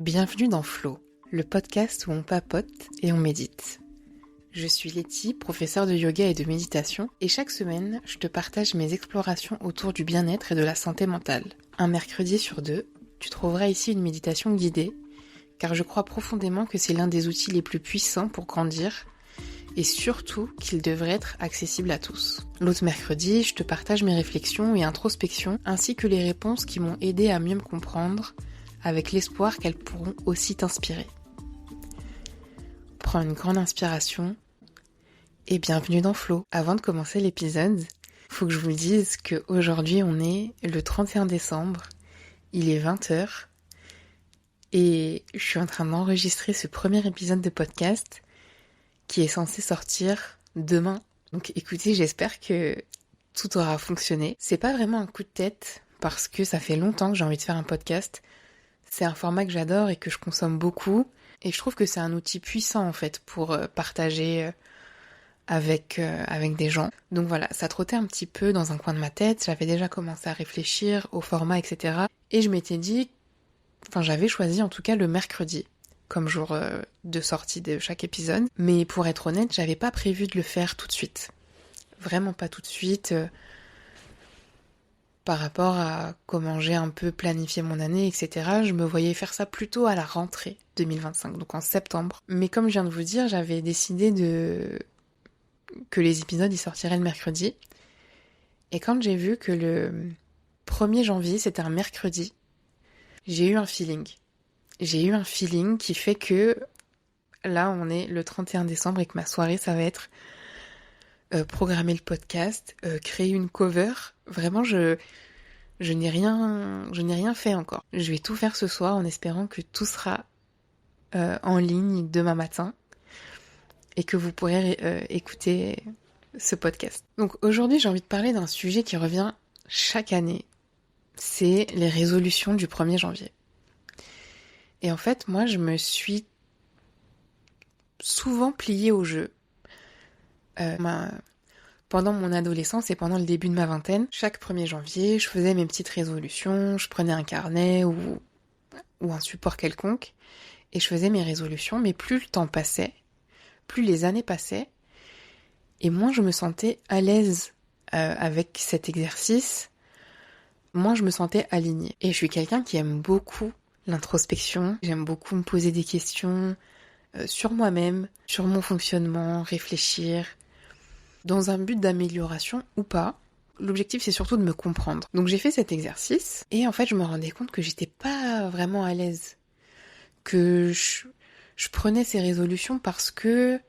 Bienvenue dans Flow, le podcast où on papote et on médite. Je suis Letty, professeure de yoga et de méditation, et chaque semaine, je te partage mes explorations autour du bien-être et de la santé mentale. Un mercredi sur deux, tu trouveras ici une méditation guidée, car je crois profondément que c'est l'un des outils les plus puissants pour grandir, et surtout qu'il devrait être accessible à tous. L'autre mercredi, je te partage mes réflexions et introspections, ainsi que les réponses qui m'ont aidé à mieux me comprendre, avec l'espoir qu'elles pourront aussi t'inspirer. Prends une grande inspiration et bienvenue dans Flow. Avant de commencer l'épisode, faut que je vous dise qu'aujourd'hui on est le 31 décembre, il est 20h et je suis en train d'enregistrer ce premier épisode de podcast qui est censé sortir demain. Donc écoutez, j'espère que tout aura fonctionné. C'est pas vraiment un coup de tête parce que ça fait longtemps que j'ai envie de faire un podcast. C'est un format que j'adore et que je consomme beaucoup. Et je trouve que c'est un outil puissant en fait pour partager avec des gens. Donc voilà, ça trottait un petit peu dans un coin de ma tête. J'avais déjà commencé à réfléchir au format, etc. Et je m'étais dit, j'avais choisi en tout cas le mercredi comme jour de sortie de chaque épisode. Mais pour être honnête, j'avais pas prévu de le faire tout de suite. Vraiment pas tout de suite. Par rapport à comment j'ai un peu planifié mon année, etc., je me voyais faire ça plutôt à la rentrée 2025, donc en septembre. Mais comme je viens de vous dire, j'avais décidé que les épisodes ils sortiraient le mercredi. Et quand j'ai vu que le 1er janvier, c'était un mercredi, j'ai eu un feeling. J'ai eu un feeling qui fait que là, on est le 31 décembre et que ma soirée, ça va être programmer le podcast, créer une cover. Vraiment, je n'ai rien fait encore. Je vais tout faire ce soir en espérant que tout sera en ligne demain matin et que vous pourrez écouter ce podcast. Donc aujourd'hui, j'ai envie de parler d'un sujet qui revient chaque année. C'est les résolutions du 1er janvier. Et en fait, moi, je me suis souvent pliée au jeu. Pendant mon adolescence et pendant le début de ma vingtaine, chaque 1er janvier, je faisais mes petites résolutions, je prenais un carnet ou un support quelconque et je faisais mes résolutions, mais plus le temps passait, plus les années passaient, et moins je me sentais à l'aise avec cet exercice, moins je me sentais alignée. Et je suis quelqu'un qui aime beaucoup l'introspection, j'aime beaucoup me poser des questions sur moi-même, sur mon fonctionnement, réfléchir, dans un but d'amélioration ou pas. L'objectif, c'est surtout de me comprendre. Donc j'ai fait cet exercice, et en fait, je me rendais compte que j'étais pas vraiment à l'aise. Que je prenais ces résolutions parce que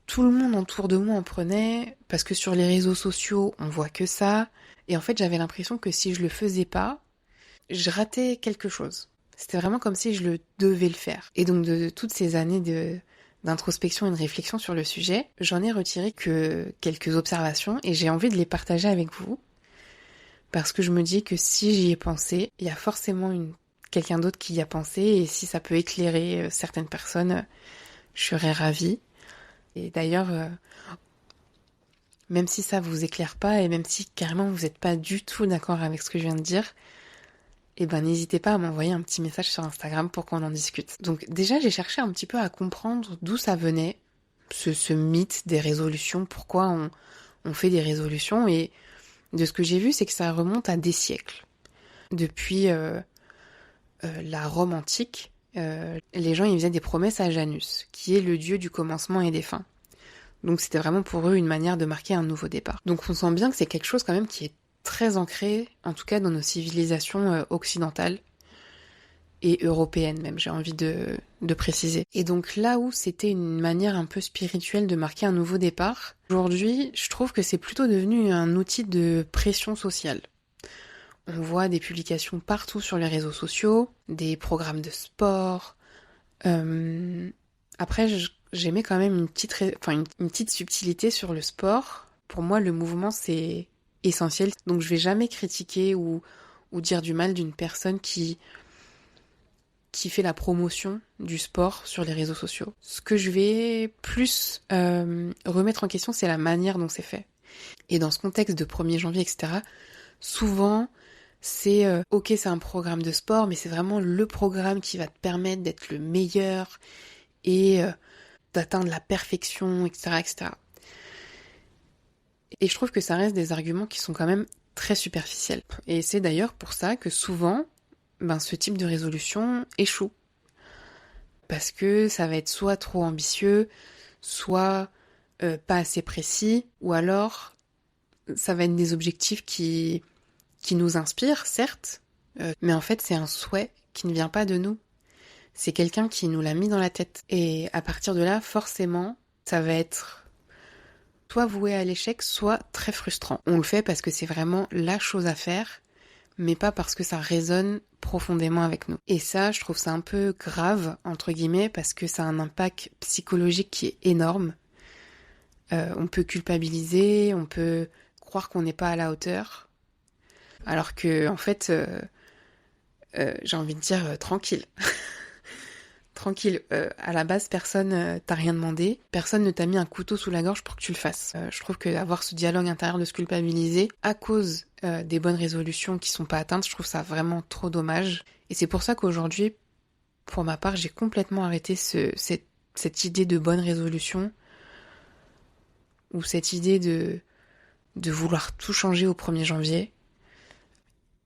tout le monde autour de moi en prenait, parce que sur les réseaux sociaux, on voit que ça. Et en fait, j'avais l'impression que si je le faisais pas, je ratais quelque chose. C'était vraiment comme si je devais le faire. Et donc de toutes ces années d'introspection et de réflexion sur le sujet, j'en ai retiré que quelques observations et j'ai envie de les partager avec vous parce que je me dis que si j'y ai pensé, il y a forcément quelqu'un d'autre qui y a pensé et si ça peut éclairer certaines personnes, je serais ravie. Et d'ailleurs, même si ça vous éclaire pas et même si carrément vous n'êtes pas du tout d'accord avec ce que je viens de dire, n'hésitez pas à m'envoyer un petit message sur Instagram pour qu'on en discute. Donc déjà, j'ai cherché un petit peu à comprendre d'où ça venait, ce mythe des résolutions, pourquoi on fait des résolutions, et de ce que j'ai vu, c'est que ça remonte à des siècles. Depuis la Rome antique, les gens ils faisaient des promesses à Janus, qui est le dieu du commencement et des fins. Donc c'était vraiment pour eux une manière de marquer un nouveau départ. Donc on sent bien que c'est quelque chose quand même qui est très ancré, en tout cas dans nos civilisations occidentales et européennes même, j'ai envie de préciser. Et donc là où c'était une manière un peu spirituelle de marquer un nouveau départ, aujourd'hui je trouve que c'est plutôt devenu un outil de pression sociale. On voit des publications partout sur les réseaux sociaux, des programmes de sport. Après, j'aimais quand même une petite subtilité sur le sport. Pour moi, le mouvement, c'est essentiel. Donc, je vais jamais critiquer ou dire du mal d'une personne qui fait la promotion du sport sur les réseaux sociaux. Ce que je vais plus remettre en question, c'est la manière dont c'est fait. Et dans ce contexte de 1er janvier, etc., souvent, C'est ok, c'est un programme de sport, mais c'est vraiment le programme qui va te permettre d'être le meilleur et d'atteindre la perfection, etc., etc. Et je trouve que ça reste des arguments qui sont quand même très superficiels. Et c'est d'ailleurs pour ça que souvent, ce type de résolution échoue. Parce que ça va être soit trop ambitieux, soit pas assez précis, ou alors ça va être des objectifs qui nous inspirent, certes, mais en fait c'est un souhait qui ne vient pas de nous. C'est quelqu'un qui nous l'a mis dans la tête. Et à partir de là, forcément, ça va être soit voué à l'échec, soit très frustrant. On le fait parce que c'est vraiment la chose à faire, mais pas parce que ça résonne profondément avec nous. Et ça, je trouve ça un peu grave, entre guillemets, parce que ça a un impact psychologique qui est énorme. On peut culpabiliser, on peut croire qu'on n'est pas à la hauteur, alors que, en fait, j'ai envie de dire tranquille. Tranquille, à la base, personne t'a rien demandé, personne ne t'a mis un couteau sous la gorge pour que tu le fasses. Je trouve que avoir ce dialogue intérieur de se culpabiliser à cause des bonnes résolutions qui sont pas atteintes, je trouve ça vraiment trop dommage. Et c'est pour ça qu'aujourd'hui, pour ma part, j'ai complètement arrêté cette idée de bonne résolution ou cette idée de vouloir tout changer au 1er janvier.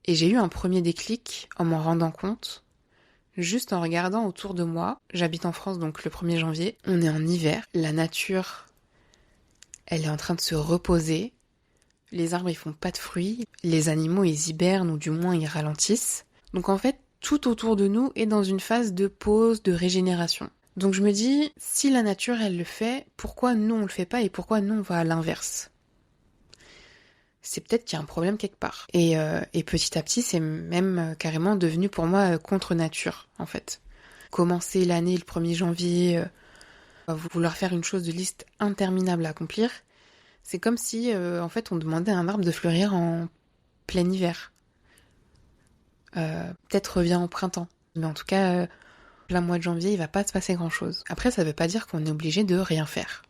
Et j'ai eu un premier déclic en m'en rendant compte. Juste en regardant autour de moi, j'habite en France donc le 1er janvier, on est en hiver, la nature, elle est en train de se reposer, les arbres ils font pas de fruits, les animaux ils hibernent ou du moins ils ralentissent. Donc en fait, tout autour de nous est dans une phase de pause, de régénération. Donc je me dis, si la nature elle le fait, pourquoi nous on le fait pas et pourquoi nous on va à l'inverse ? C'est peut-être qu'il y a un problème quelque part. Et petit à petit, c'est même carrément devenu pour moi contre nature, en fait. Commencer l'année le 1er janvier, vouloir faire une chose de liste interminable à accomplir, c'est comme si, en fait, on demandait à un arbre de fleurir en plein hiver. Peut-être revient au printemps. Mais en tout cas, plein mois de janvier, il va pas se passer grand-chose. Après, ça veut pas dire qu'on est obligé de rien faire.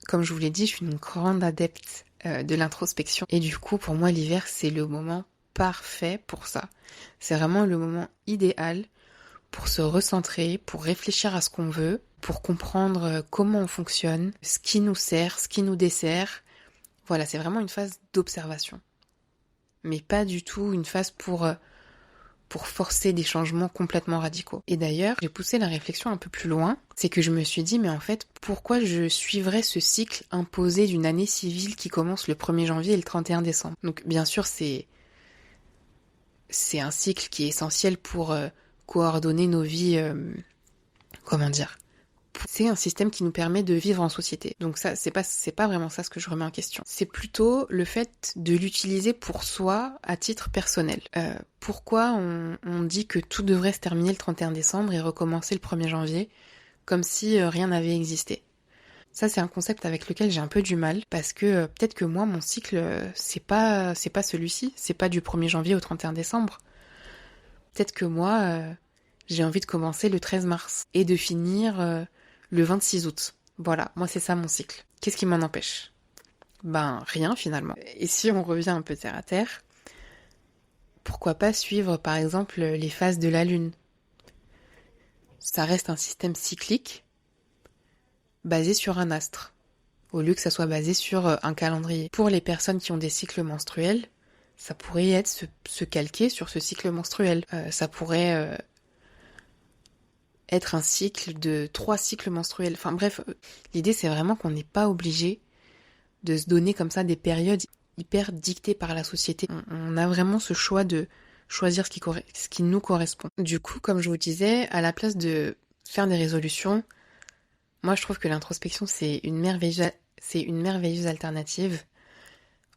Comme je vous l'ai dit, je suis une grande adepte de l'introspection. Et du coup, pour moi, l'hiver, c'est le moment parfait pour ça. C'est vraiment le moment idéal pour se recentrer, pour réfléchir à ce qu'on veut, pour comprendre comment on fonctionne, ce qui nous sert, ce qui nous dessert. Voilà, c'est vraiment une phase d'observation. Mais pas du tout une phase pour forcer des changements complètement radicaux. Et d'ailleurs, j'ai poussé la réflexion un peu plus loin, c'est que je me suis dit, mais en fait, pourquoi je suivrais ce cycle imposé d'une année civile qui commence le 1er janvier et le 31 décembre ? Donc bien sûr, c'est un cycle qui est essentiel pour coordonner nos vies, c'est un système qui nous permet de vivre en société. Donc ça, c'est pas vraiment ça ce que je remets en question. C'est plutôt le fait de l'utiliser pour soi à titre personnel. Pourquoi on dit que tout devrait se terminer le 31 décembre et recommencer le 1er janvier comme si rien n'avait existé ? Ça, c'est un concept avec lequel j'ai un peu du mal parce que peut-être que moi, mon cycle, c'est pas celui-ci. C'est pas du 1er janvier au 31 décembre. Peut-être que moi, j'ai envie de commencer le 13 mars et de finir le 26 août. Voilà, moi c'est ça mon cycle. Qu'est-ce qui m'en empêche ? Rien finalement. Et si on revient un peu terre à terre, pourquoi pas suivre par exemple les phases de la Lune ? Ça reste un système cyclique basé sur un astre, au lieu que ça soit basé sur un calendrier. Pour les personnes qui ont des cycles menstruels, ça pourrait être se calquer sur ce cycle menstruel. Ça pourrait être un cycle de 3 cycles menstruels. Enfin bref, l'idée c'est vraiment qu'on n'est pas obligé de se donner comme ça des périodes hyper dictées par la société. On a vraiment ce choix de choisir ce qui nous correspond. Du coup, comme je vous disais, à la place de faire des résolutions, moi je trouve que l'introspection c'est une merveilleuse alternative.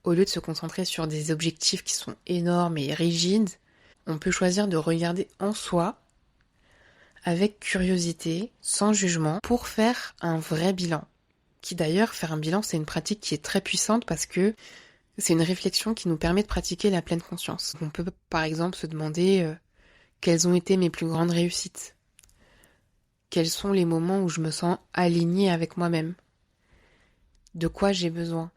Au lieu de se concentrer sur des objectifs qui sont énormes et rigides, on peut choisir de regarder en soi avec curiosité, sans jugement, pour faire un vrai bilan. Qui d'ailleurs, faire un bilan, c'est une pratique qui est très puissante parce que c'est une réflexion qui nous permet de pratiquer la pleine conscience. On peut par exemple se demander quelles ont été mes plus grandes réussites. Quels sont les moments où je me sens alignée avec moi-même. De quoi j'ai besoin.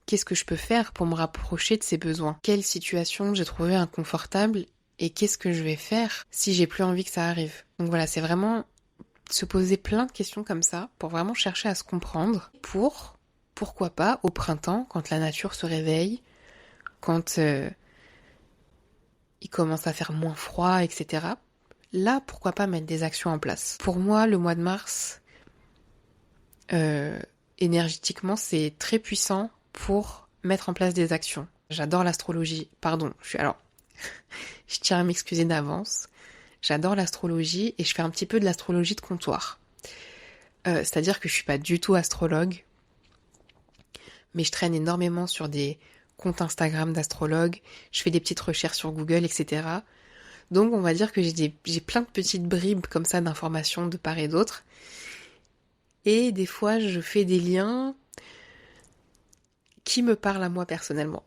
qu'est-ce que je peux faire pour me rapprocher de ces besoins? Quelle situation j'ai trouvé inconfortable et qu'est-ce que je vais faire si j'ai plus envie que ça arrive? Donc voilà, c'est vraiment se poser plein de questions comme ça pour vraiment chercher à se comprendre pour, pourquoi pas, au printemps, quand la nature se réveille, quand il commence à faire moins froid, etc. Là, pourquoi pas mettre des actions en place? Pour moi, le mois de mars, énergétiquement, c'est très puissant pour mettre en place des actions. J'adore l'astrologie. Pardon, je tiens à m'excuser d'avance. J'adore l'astrologie et je fais un petit peu de l'astrologie de comptoir. C'est-à-dire que je suis pas du tout astrologue, mais je traîne énormément sur des comptes Instagram d'astrologues, je fais des petites recherches sur Google, etc. Donc on va dire que j'ai plein de petites bribes comme ça d'informations de part et d'autre. Et des fois je fais des liens qui me parlent à moi personnellement,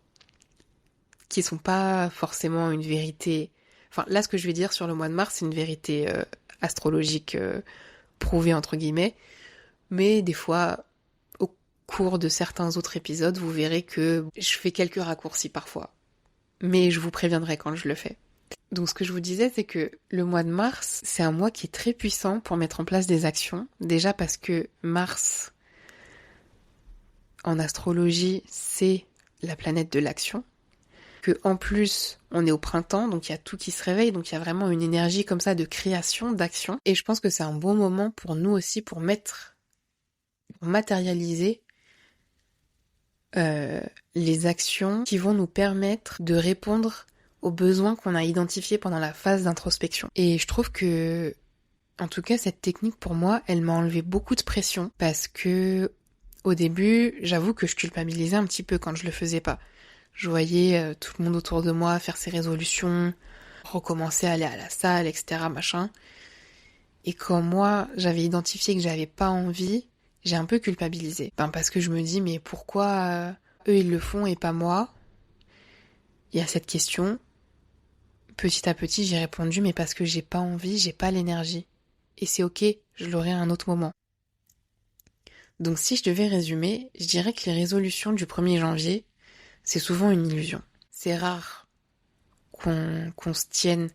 qui sont pas forcément une vérité. Enfin là ce que je vais dire sur le mois de mars c'est une vérité astrologique prouvée entre guillemets, mais des fois au cours de certains autres épisodes vous verrez que je fais quelques raccourcis parfois, mais je vous préviendrai quand je le fais. Donc ce que je vous disais, c'est que le mois de mars, c'est un mois qui est très puissant pour mettre en place des actions. Déjà parce que Mars, en astrologie, c'est la planète de l'action. Que en plus, on est au printemps, donc il y a tout qui se réveille, donc il y a vraiment une énergie comme ça de création, d'action. Et je pense que c'est un bon moment pour nous aussi pour matérialiser les actions qui vont nous permettre de répondre aux besoins qu'on a identifiés pendant la phase d'introspection. Et je trouve que, en tout cas, cette technique pour moi, elle m'a enlevé beaucoup de pression parce que, au début, j'avoue que je culpabilisais un petit peu quand je le faisais pas. Je voyais tout le monde autour de moi faire ses résolutions, recommencer à aller à la salle, etc., machin. Et quand moi, j'avais identifié que j'avais pas envie, j'ai un peu culpabilisé. Parce que je me dis, mais pourquoi eux ils le font et pas moi? Il y a cette question. Petit à petit, j'ai répondu, mais parce que j'ai pas envie, j'ai pas l'énergie. Et c'est ok, je l'aurai à un autre moment. Donc si je devais résumer, je dirais que les résolutions du 1er janvier, c'est souvent une illusion. C'est rare qu'on se tienne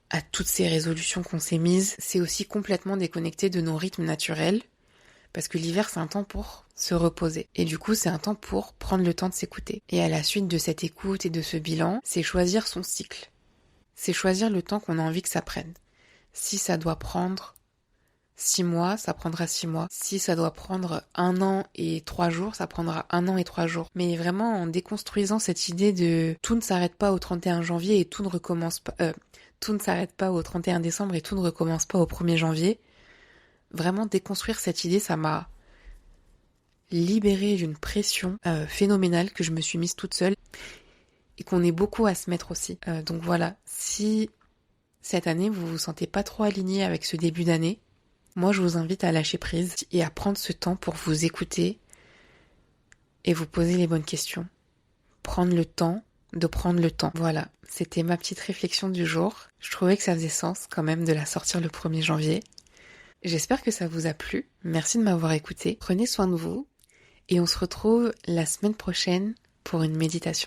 à toutes ces résolutions qu'on s'est mises. C'est aussi complètement déconnecté de nos rythmes naturels, parce que l'hiver, c'est un temps pour se reposer. Et du coup, c'est un temps pour prendre le temps de s'écouter. Et à la suite de cette écoute et de ce bilan, c'est choisir son cycle. C'est choisir le temps qu'on a envie que ça prenne. Si ça doit prendre 6 mois, ça prendra 6 mois. Si ça doit prendre 1 an et 3 jours, ça prendra 1 an et 3 jours. Mais vraiment en déconstruisant cette idée de tout ne s'arrête pas au 31 janvier et tout ne recommence pas... tout ne s'arrête pas au 31 décembre et tout ne recommence pas au 1er janvier. Vraiment déconstruire cette idée, ça m'a libérée d'une pression phénoménale que je me suis mise toute seule. Et qu'on est beaucoup à se mettre aussi. Donc voilà, si cette année vous vous sentez pas trop aligné avec ce début d'année, moi je vous invite à lâcher prise et à prendre ce temps pour vous écouter et vous poser les bonnes questions. Prendre le temps de prendre le temps. Voilà, c'était ma petite réflexion du jour. Je trouvais que ça faisait sens quand même de la sortir le 1er janvier. J'espère que ça vous a plu. Merci de m'avoir écouté. Prenez soin de vous et on se retrouve la semaine prochaine pour une méditation.